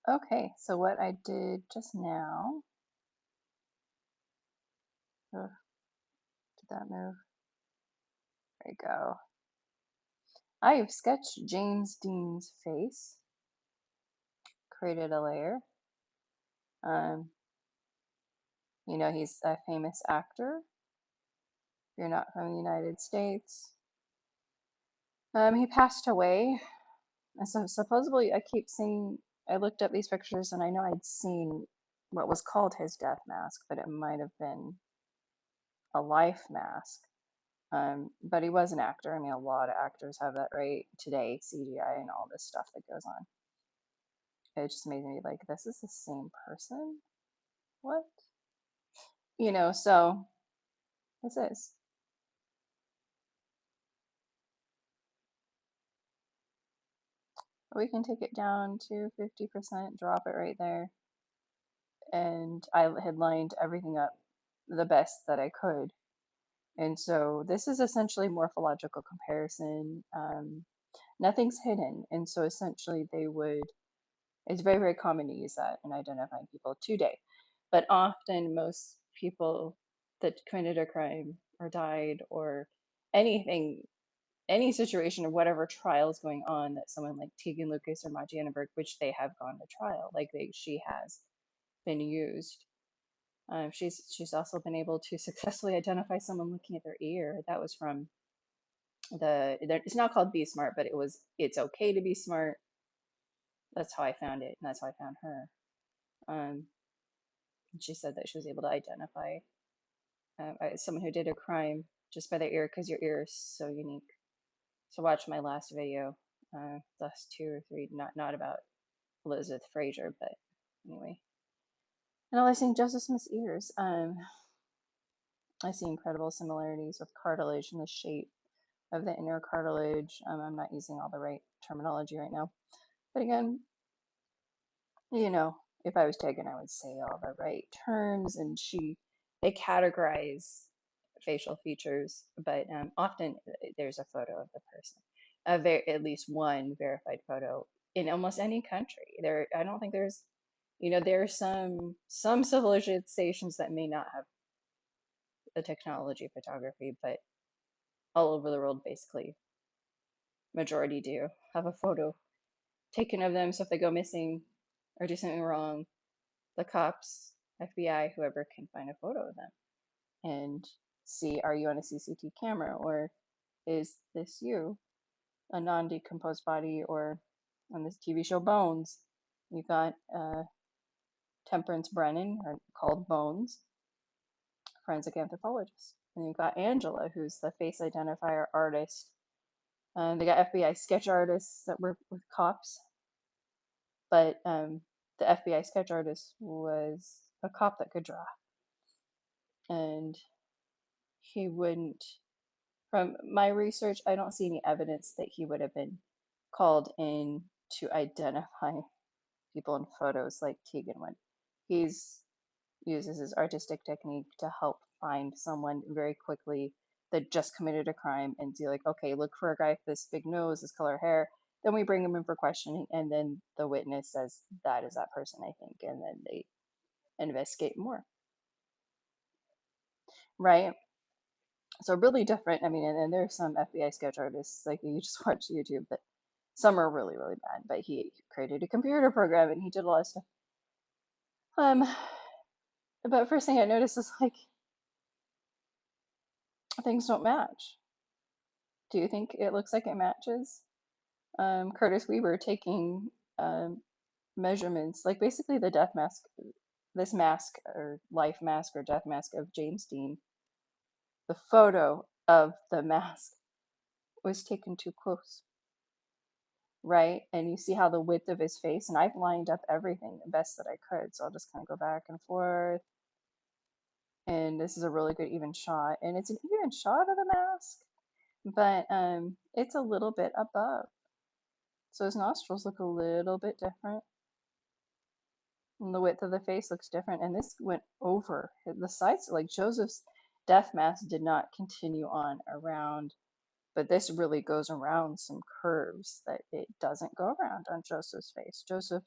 Okay, so what I did just now, oh, did that move? There you go. I have sketched James Dean's face, created a layer. Um, he's a famous actor. If you're not from the United States. He passed away. And so supposedly, I keep seeing, I looked up these pictures and I know I'd seen what was called his death mask, but it might have been a life mask. But he was an actor. I mean, a lot of actors have that right today, CGI and all this stuff that goes on. It just made me like, this is the same person? What? So this is. We can take it down to 50%, drop it right there. And I had lined everything up the best that I could. And so this is essentially morphological comparison. Nothing's hidden. And so essentially it's very, very common to use that in identifying people today. But often most people that committed a crime or died or anything, any situation or whatever trial is going on, that someone like Tegan Lucas or Maj Annenberg, which they have gone to trial, she has been used. She's also been able to successfully identify someone looking at their ear. That was from it's now called Be Smart, but It's Okay to Be Smart. That's how I found it, and that's how I found her. Um, she said that she was able to identify someone who did a crime just by their ear, because your ear is so unique. So watch my last video, last two or three, not about Elizabeth Fraser, but anyway. Analyzing Joseph Smith's ears, I see incredible similarities with cartilage and the shape of the inner cartilage. I'm not using all the right terminology right now, but again, if I was taken, I would say all the right terms, and they categorize facial features, but often there's a photo of the person, at least one verified photo in almost any country. I don't think there are some civilizations that may not have the technology of photography, but all over the world, basically, majority do have a photo taken of them. So if they go missing or do something wrong, the cops, FBI, whoever can find a photo of them and see, are you on a CCTV camera, or is this you, a non-decomposed body? Or on this TV show Bones, you've got Temperance Brennan, or called Bones, forensic anthropologist. And you've got Angela, who's the face identifier artist. They got FBI sketch artists that work with cops, but the FBI sketch artist was a cop that could draw. And he wouldn't, from my research, I don't see any evidence that he would have been called in to identify people in photos like Tegan would. He's uses his artistic technique to help find someone very quickly that just committed a crime and be like, okay, look for a guy with this big nose, this color hair. Then we bring him in for questioning, and then the witness says, that is that person, I think. And then they investigate more. Right? So really different. I mean, and there's some FBI sketch artists, like you just watch YouTube, but some are really, really bad. But he created a computer program and he did a lot of stuff. Um, but first thing I noticed is like things don't match. Do you think it looks like it matches? Curtis Weaver taking measurements, like basically the death mask, this mask or life mask or death mask of James Dean. The photo of the mask was taken too close, right? And you see how the width of his face, and I've lined up everything the best that I could. So I'll just kind of go back and forth. And this is a really good even shot. And it's an even shot of the mask, but it's a little bit above. So his nostrils look a little bit different. And the width of the face looks different. And this went over the sides. Like Joseph's death mask did not continue on around, but this really goes around some curves that it doesn't go around on Joseph's face. Joseph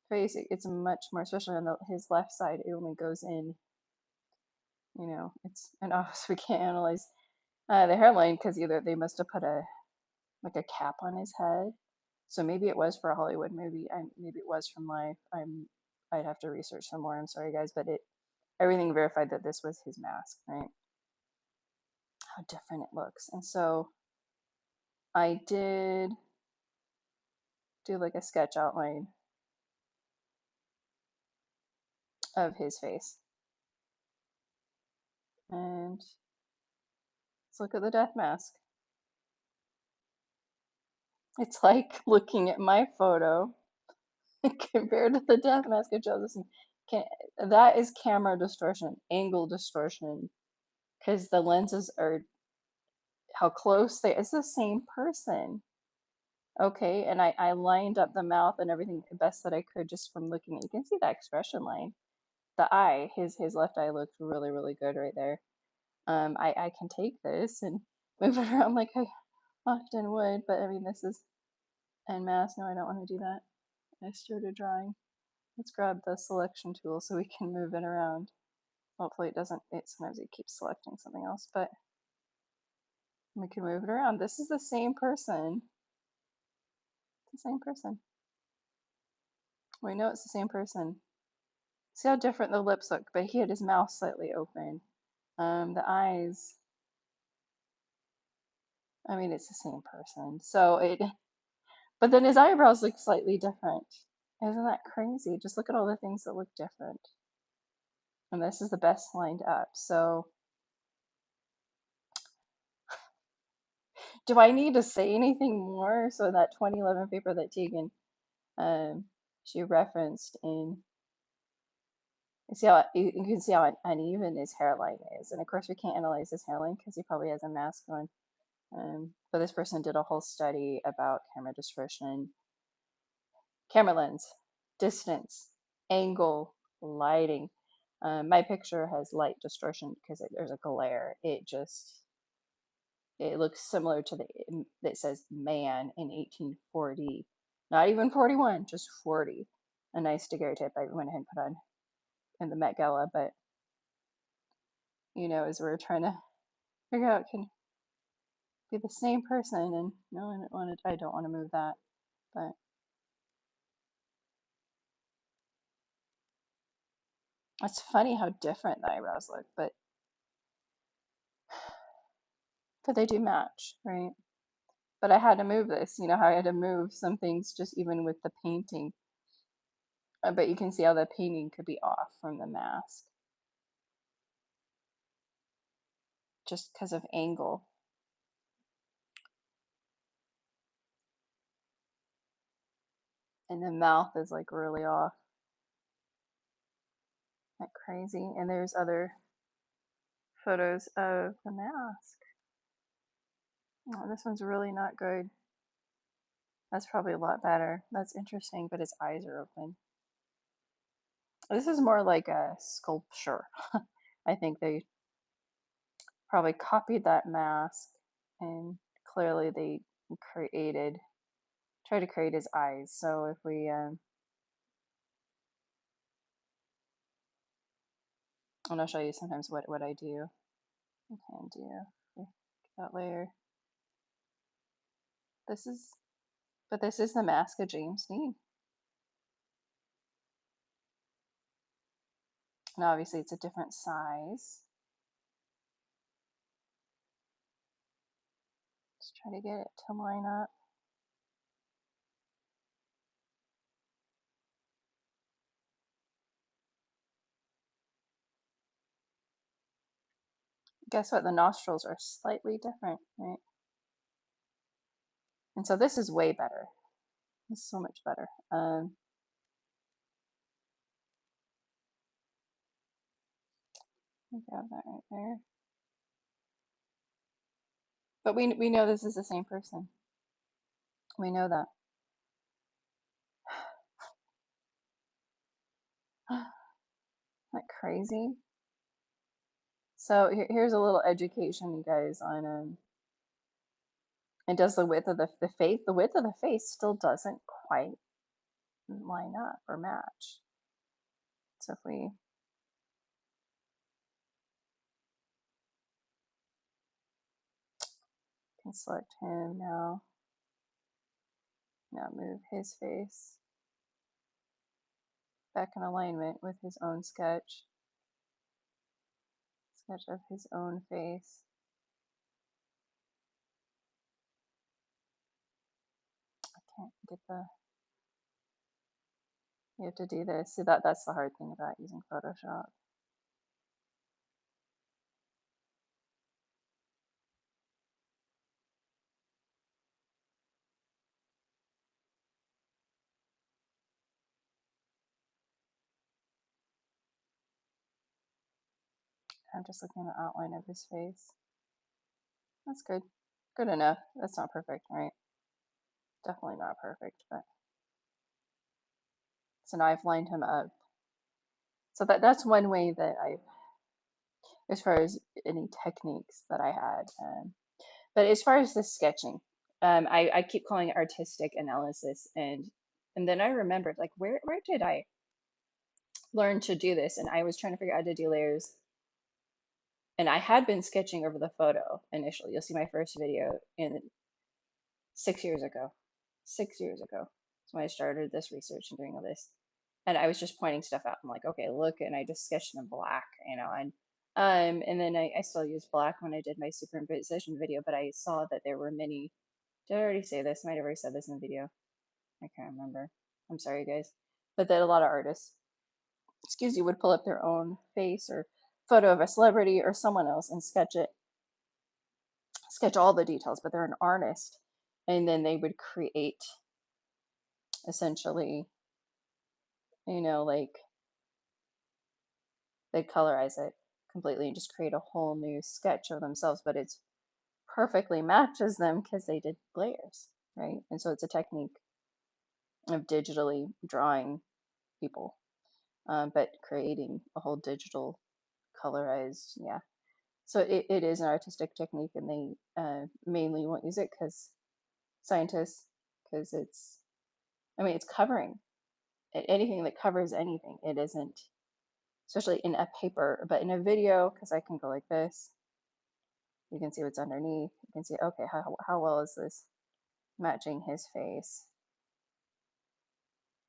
face, it's much more, especially on his left side, it only goes in, it's, and obviously we can't analyze the hairline because either they must have put like a cap on his head. So maybe it was for a Hollywood movie, and maybe it was from life. I'd have to research some more. I'm sorry, guys, but everything verified that this was his mask, right? How different it looks. And so I did do like a sketch outline of his face. And let's look at the death mask. It's like looking at my photo compared to the death mask of Joseph. That is camera distortion, angle distortion, because the lenses are how close it's the same person. Okay, and I lined up the mouth and everything the best that I could just from looking at. You can see that expression line. The eye, his left eye looked really, really good right there. I can take this and move it around like I often would, but I mean, this is en masse. No, I don't want to do that. I started drawing. Let's grab the selection tool so we can move it around. Hopefully it doesn't, sometimes it keeps selecting something else, but we can move it around. This is the same person. It's the same person. We know it's the same person. See how different the lips look, but he had his mouth slightly open. The eyes, I mean, it's the same person. But then his eyebrows look slightly different. Isn't that crazy? Just look at all the things that look different. And this is the best lined up. So do I need to say anything more? So that 2011 paper that Tegan, she referenced in, you can see how uneven his hairline is. And of course we can't analyze his hairline because he probably has a mask on. But this person did a whole study about camera distortion, camera lens, distance, angle, lighting. My picture has light distortion because there's a glare. It looks similar to that says man in 1840, not even 41, just 40. A nice daguerreotype I went ahead and put on in the Met Gala, but as we're trying to figure out, can be the same person, and no, I don't want to move that, but it's funny how different the eyebrows look, but they do match, right? But I had to move this, how I had to move some things just even with the painting. But you can see how the painting could be off from the mask just because of angle. And the mouth is like really off. Like crazy. And there's other photos of the mask. Oh, this one's really not good. That's probably a lot better. That's interesting, but his eyes are open. This is more like a sculpture. I think they probably copied that mask and clearly they try to create his eyes. So if we, and I'll show you sometimes what I do. I can do that later. This is the mask of James Dean. And obviously it's a different size. Just try to get it to line up. Guess what? The nostrils are slightly different, right? And so this is way better. It's so much better. Grab that right there. But we know this is the same person. We know that. Isn't that crazy? So here's a little education, you guys, on it does the width of the face. The width of the face still doesn't quite line up or match. So if we can select him now, move his face back in alignment with his own sketch of his own face. I can't get the, you have to do this. See, that's the hard thing about using Photoshop. I'm just looking at the outline of his face. That's good. Good enough. That's not perfect, right? Definitely not perfect, but so now I've lined him up. So that's one way that as far as any techniques that I had. But as far as the sketching, I keep calling it artistic analysis, and then I remembered like where did I learn to do this? And I was trying to figure out how to do layers, and I had been sketching over the photo initially. You'll see my first video in 6 years ago. 6 years ago. That's when I started this research and doing all this. And I was just pointing stuff out. I'm like, okay, look, and I just sketched in black, and then I still use black when I did my superimposition video, but I saw that there were many. Did I already say this? Might have already said this in the video. I can't remember. I'm sorry, guys. But that a lot of artists, excuse you, would pull up their own face or photo of a celebrity or someone else and sketch all the details, but they're an artist. And then they would create essentially, like they colorize it completely and just create a whole new sketch of themselves, but it's perfectly matches them because they did layers, right? And so it's a technique of digitally drawing people, but creating a whole digital colorized, yeah. So it is an artistic technique, and they mainly won't use it because scientists, because it's covering anything that covers anything. It isn't, especially in a paper, but in a video, because I can go like this, you can see what's underneath. You can see, okay, how well is this matching his face?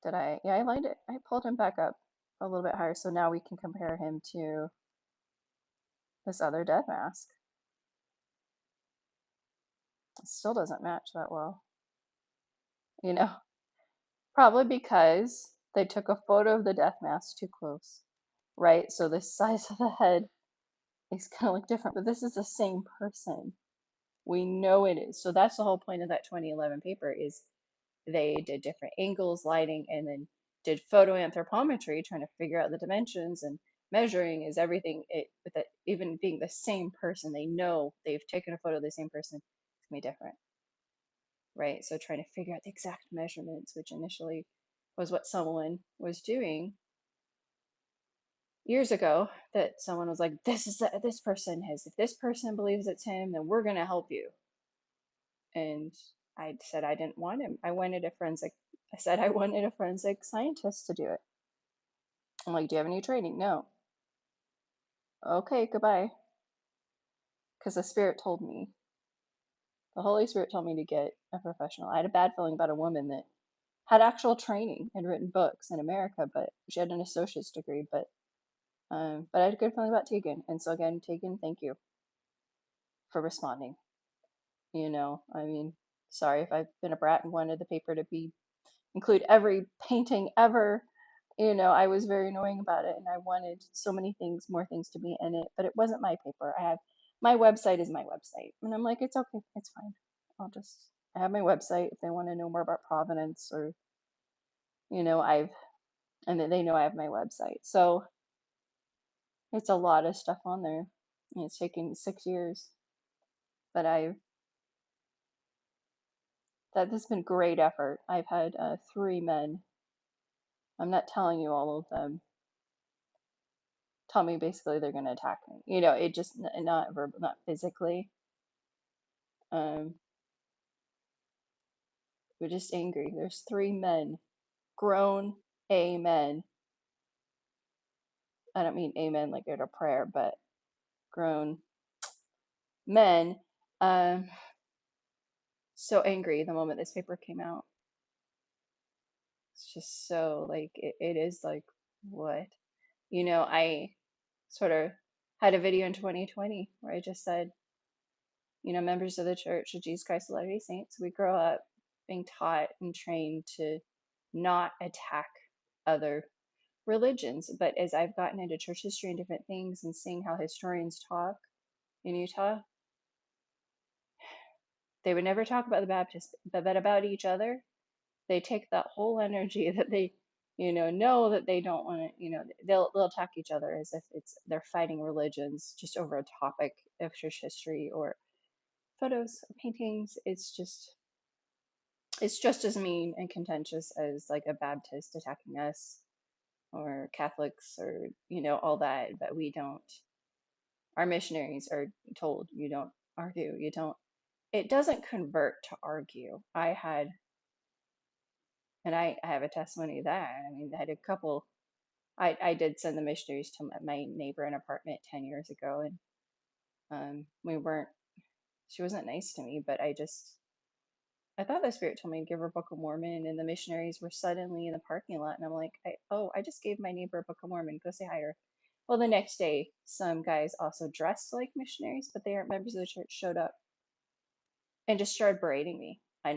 Yeah, I lined it. I pulled him back up a little bit higher, so now we can compare him to this other death mask. It still doesn't match that well, you know, probably because they took a photo of the death mask too close, right? So the size of the head is gonna look different, but this is the same person. We know it is. So that's the whole point of that 2011 paper is they did different angles, lighting, and then did photoanthropometry, trying to figure out the dimensions and measuring is everything. With it even being the same person, they know they've taken a photo of the same person. It's gonna be different, right? So trying to figure out the exact measurements, which initially was what someone was doing years ago. That someone was like, this person has. If this person believes it's him, then we're gonna help you. And I said I didn't want him. I said I wanted a forensic scientist to do it. I'm like, do you have any training? No. Okay, goodbye. Because the Spirit told me, the Holy Spirit told me to get a professional. I had a bad feeling about a woman that had actual training, had written books in America, but she had an associate's degree. But I had a good feeling about Tegan. And so again, Tegan, thank you for responding. Sorry if I've been a brat and wanted the paper to include every painting ever. I was very annoying about it, and I wanted so many things, more things to be in it, but it wasn't my paper. My website is my website, and I'm like, it's okay, it's fine. I have my website if they want to know more about Provenance, or I've and then they know I have my website. So it's a lot of stuff on there. And it's taken 6 years, but that has been great effort. I've had 3 men. I'm not telling you all of them. Tell me basically they're going to attack me. It just not verbal, not physically. We're just angry. There's 3 men grown amen. I don't mean amen like in a prayer, but grown men, um, so angry the moment this paper came out. It's just so like it is like what? I sort of had a video in 2020 where I just said, members of the Church of Jesus Christ of Latter-day Saints, we grow up being taught and trained to not attack other religions. But as I've gotten into church history and different things and seeing how historians talk in Utah, they would never talk about the Baptists, but about each other. They take that whole energy that they, know that they don't want to, they'll attack each other as if they're fighting religions just over a topic of church history or photos or paintings. It's just as mean and contentious as like a Baptist attacking us or Catholics or all that. But we don't. Our missionaries are told you don't argue. You don't. It doesn't convert to argue. I have a testimony of that. I mean, I had a couple. I did send the missionaries to my neighbor in an apartment 10 years ago, and we weren't. She wasn't nice to me, but I thought the Spirit told me to give her a Book of Mormon, and the missionaries were suddenly in the parking lot, and I'm like, I just gave my neighbor a Book of Mormon. Go say hi to her. Well, the next day, some guys also dressed like missionaries, but they aren't members of the church, showed up and just started berating me. I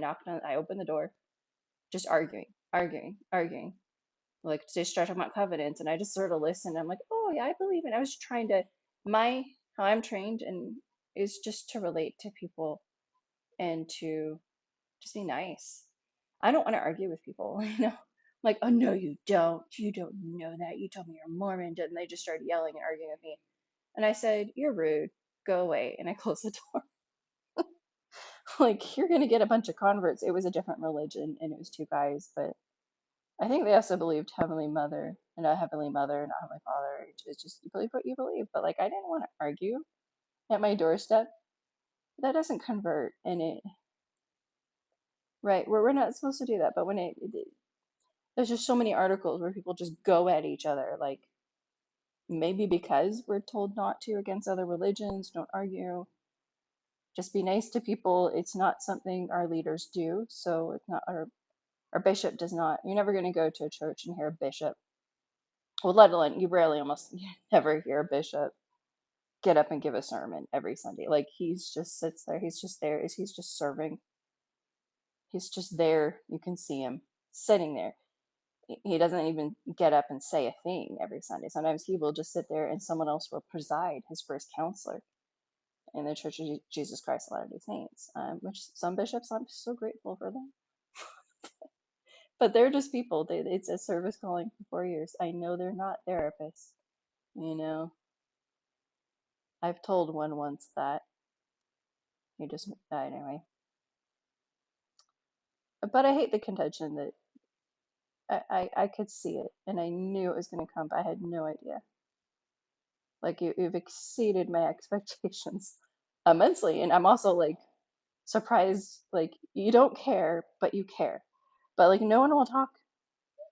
opened the door, just arguing, arguing, arguing. Like they start talking about covenants, and I just sort of listened. I'm like, oh yeah, I believe it. I was trying to my how I'm trained and is just to relate to people and to just be nice. I don't want to argue with people, Like, oh no, you don't. You don't know that. You told me you're Mormon, and they just started yelling and arguing with me. And I said, you're rude. Go away. And I closed the door. Like, you're gonna get a bunch of converts. It was a different religion, and it was two guys, but I think they also believed Heavenly Mother, and not Heavenly Mother, not Heavenly Father. It's just you believe what you believe. But like, I didn't want to argue at my doorstep. That doesn't convert, and right, we're not supposed to do that. But when there's just so many articles where people just go at each other, like maybe because we're told not to against other religions, don't argue, just be nice to people. It's not something our leaders do, so it's not our bishop does not. You're never going to go to a church and hear a bishop. Well, let alone you rarely, almost you never hear a bishop get up and give a sermon every Sunday. Like he's just sits there. He's just there. He's just serving. He's just there. You can see him sitting there. He doesn't even get up and say a thing every Sunday. Sometimes he will just sit there and someone else will preside, his first counselor in the Church of Jesus Christ of Latter-day Saints, which some bishops, I'm so grateful for them. But they're just people. It's a service calling for 4 years. I know they're not therapists. You know, I've told one once that he just anyway. But I hate the contention that I could see it and I knew it was going to come, but I had no idea. Like you've exceeded my expectations immensely, and I'm also like surprised. Like you don't care, but you care. But like no one will talk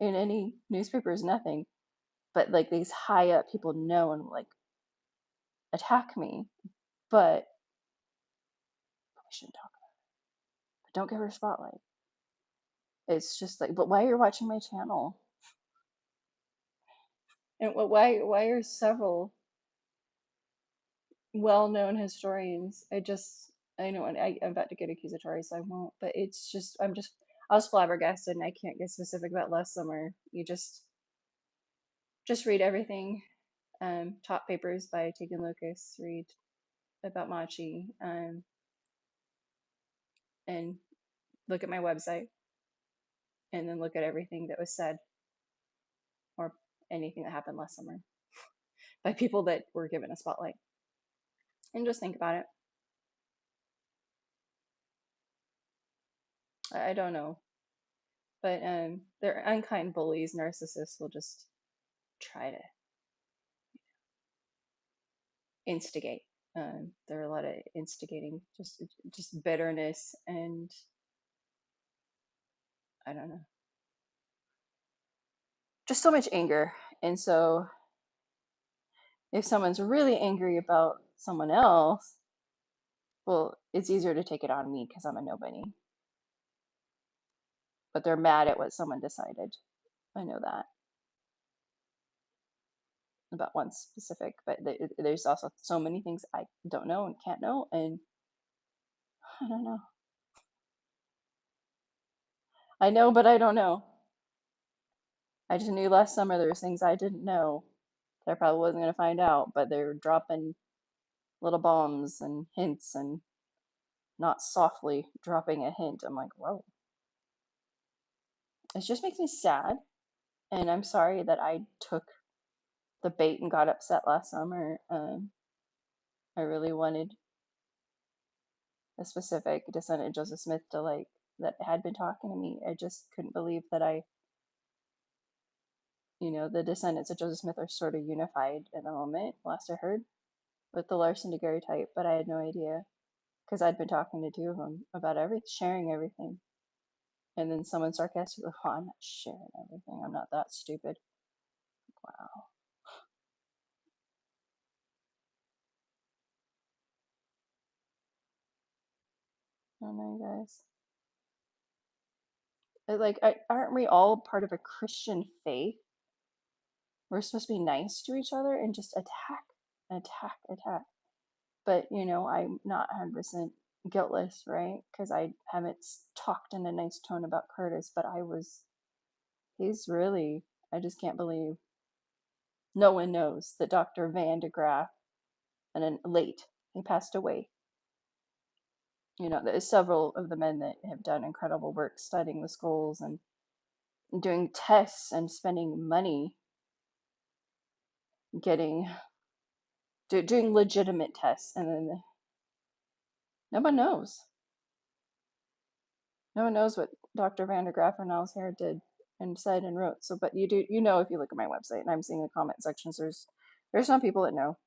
in any newspapers, nothing. But like these high up people know and like attack me, but we shouldn't talk about it. But don't give her a spotlight. It's just like, but why are you watching my channel? And why are several well-known historians? I know, and I'm about to get accusatory, so I won't. But it's just I was flabbergasted, and I can't get specific about last summer. You just read everything. Top papers by Tegan Lucas. Read about Machi, and look at my website, and then look at everything that was said or anything that happened last summer by people that were given a spotlight, and just think about it. I don't know, but they're unkind bullies, narcissists will just try to instigate. There are a lot of instigating, just bitterness, and I don't know. just so much anger. And so if someone's really angry about someone else, well, it's easier to take it on me because I'm a nobody. But they're mad at what someone decided. I know that about one specific, but there's also so many things I don't know and can't know, and I don't know. I know, but I don't know. I just knew last summer there was things I didn't know that I probably wasn't going to find out, but they're dropping little bombs and hints and not softly dropping a hint. I'm like, whoa. It just makes me sad, and I'm sorry that I took the bait and got upset last summer. I really wanted a specific descendant, Joseph Smith, to like that had been talking to me. I just couldn't believe that the descendants of Joseph Smith are sort of unified at the moment, last I heard, with the Larson daguerreotype, but I had no idea because I'd been talking to two of them about sharing everything. And then someone sarcastically, oh, I'm not sharing everything. I'm not that stupid. Wow. I don't know, you guys. Like, aren't we all part of a Christian faith? We're supposed to be nice to each other and just attack, attack, attack. But, I'm not 100% guiltless, right? Because I haven't talked in a nice tone about Curtis, but he's really, I just can't believe no one knows that Dr. Van de Graaff, and then late, he passed away. There's several of the men that have done incredible work studying the skulls and doing tests and spending money getting doing legitimate tests, and then no one knows. No one knows what Dr. Van de Graaff or Niles Hare did and said and wrote. So, but you do, if you look at my website and I'm seeing the comment sections, there's some people that know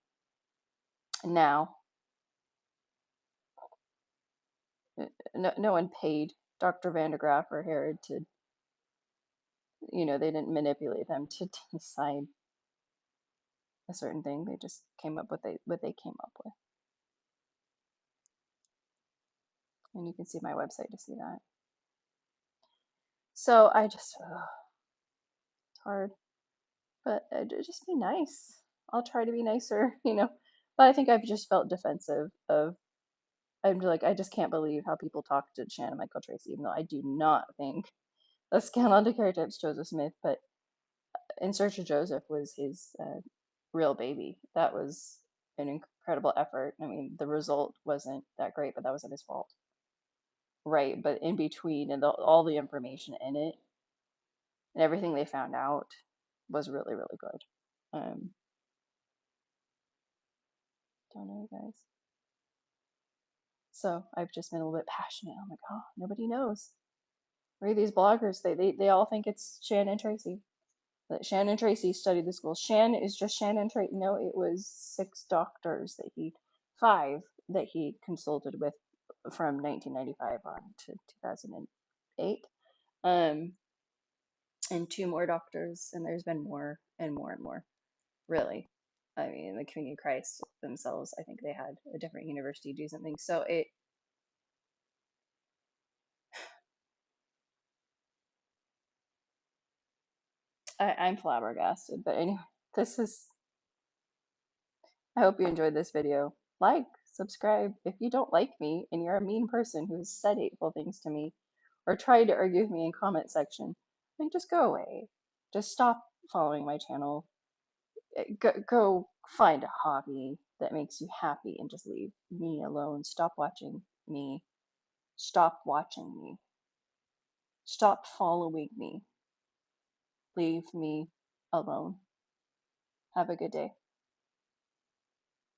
now. No one paid Dr. Van de Graaff or Hare to, they didn't manipulate them to decide a certain thing. They just came up with what they came up with. And you can see my website to see that. So it's hard, but just be nice. I'll try to be nicer, But I think I've just felt defensive of, I'm like, I just can't believe how people talk to Shannon Michael Tracy, even though I do not think the Scanlon daguerreotype's Joseph Smith, but In Search of Joseph was his real baby. That was an incredible effort. I mean, the result wasn't that great, but that wasn't his fault. Right, but in between and all the information in it and everything they found out was really, really good. Don't know, you guys. So I've just been a little bit passionate. I'm like, oh, nobody knows. Read these bloggers. They all think it's Shannon Tracy. That Shannon Tracy studied the school. Shan is just Shannon Tracy. No, it was 5 that he consulted with from 1995 on to 2008. And two more doctors, and there's been more and more and more. Really, I mean, the Community of Christ themselves, I think they had a different university do something. So I'm flabbergasted. But anyway, this is. I hope you enjoyed this video. Like, subscribe. If you don't like me and you're a mean person who's said hateful things to me or tried to argue with me in comment section, then just go away. Just stop following my channel. Go find a hobby that makes you happy and just leave me alone. Stop watching me. Stop watching me. Stop following me. Leave me alone. Have a good day.